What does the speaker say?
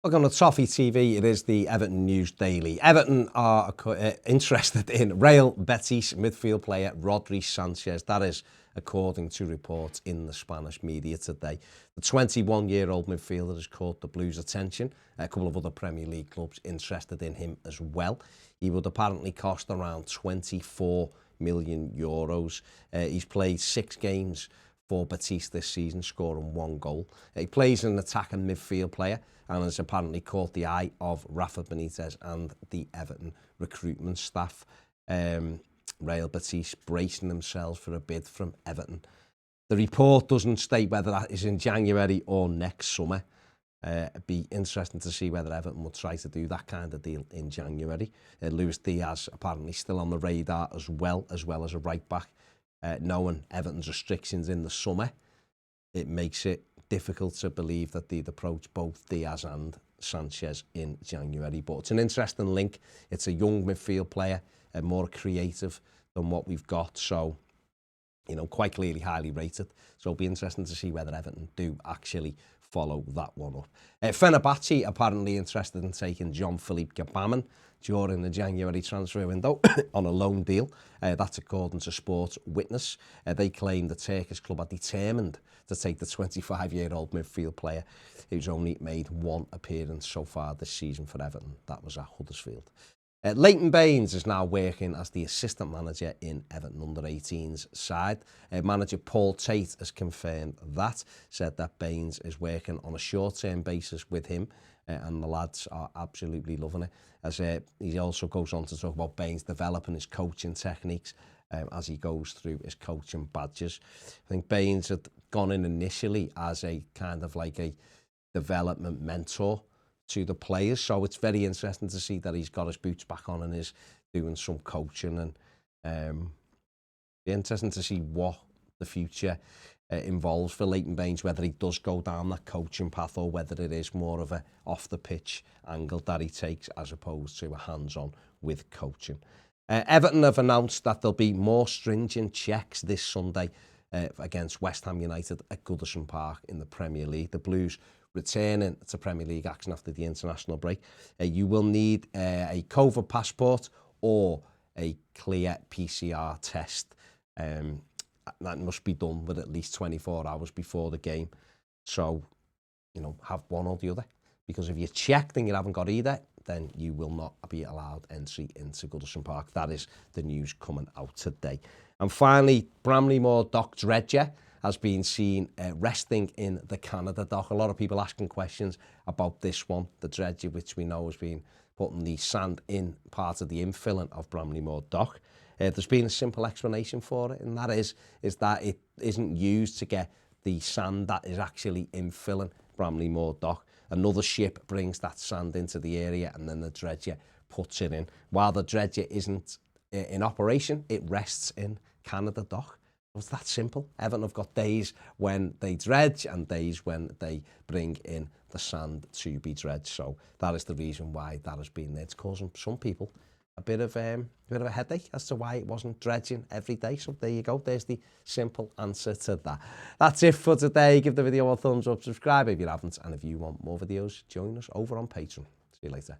Look, on the Toffee TV, it is the Everton News Daily. Everton are interested in Real Betis midfield player Rodri Sanchez. That is according to reports in the Spanish media today. The 21-year-old midfielder has caught the Blues' attention. A couple of other Premier League clubs interested in him as well. He would apparently cost around €24 million. He's played 6 games for Betis this season, scoring 1 goal. He plays an attacking midfield player and has apparently caught the eye of Rafa Benitez and the Everton recruitment staff. Real Betis bracing themselves for a bid from Everton. The report doesn't state whether that is in January or next summer. It'd be interesting to see whether Everton will try to do that kind of deal in January. Luis Diaz apparently still on the radar as well as a right back. Knowing Everton's restrictions in the summer, it makes it difficult to believe that they'd approach both Diaz and Sanchez in January. But it's an interesting link. It's a young midfield player, more creative than what we've got. So, you know, quite clearly highly rated. So it'll be interesting to see whether Everton do actually follow that one up. Fenerbache apparently interested in taking Jean-Philippe Gbamin during the January transfer window on a loan deal. That's according to Sports Witness. They claim the Turkish club are determined to take the 25-year-old midfield player who's only made 1 appearance so far this season for Everton. That was at Huddersfield. Leighton Bains is now working as the assistant manager in Everton under-18s side. Manager Paul Tate has confirmed that, said that Bains is working on a short-term basis with him, and the lads are absolutely loving it. As he also goes on to talk about Bains developing his coaching techniques as he goes through his coaching badges. I think Bains had gone in initially as a kind of like a development mentor to the players, so it's very interesting to see that he's got his boots back on and is doing some coaching, and interesting to see what the future involves for Leighton Bains, whether he does go down that coaching path or whether it is more of a off the pitch angle that he takes as opposed to a hands-on with coaching. Everton have announced that there'll be more stringent checks this Sunday against West Ham United at Goodison Park in the Premier League. The Blues returning to Premier League action after the international break. You will need a COVID passport or a clear PCR test. That must be done with at least 24 hours before the game. So, you know, have one or the other. Because if you're checked and you haven't got either, then you will not be allowed entry into Goodison Park. That is the news coming out today. And finally, Bramley-Moore dock Dredger has been seen resting in the Canada dock. A lot of people asking questions about this one, the Dredger, which we know has been putting the sand in part of the infilling of Bramley-Moore dock. There's been a simple explanation for it, and that is that it isn't used to get the sand that is actually infilling Bramley-Moore dock. Another ship brings that sand into the area, and then the Dredger puts it in. While the Dredger isn't in operation, it rests in Canada dock. It's that simple. Everton have got days when they dredge and days when they bring in the sand to be dredged. So that is the reason why that has been there. It's causing some people a bit of a headache as to why it wasn't dredging every day. So there you go. There's the simple answer to that. That's it for today. Give the video a thumbs up, subscribe if you haven't, and if you want more videos, join us over on Patreon. See you later.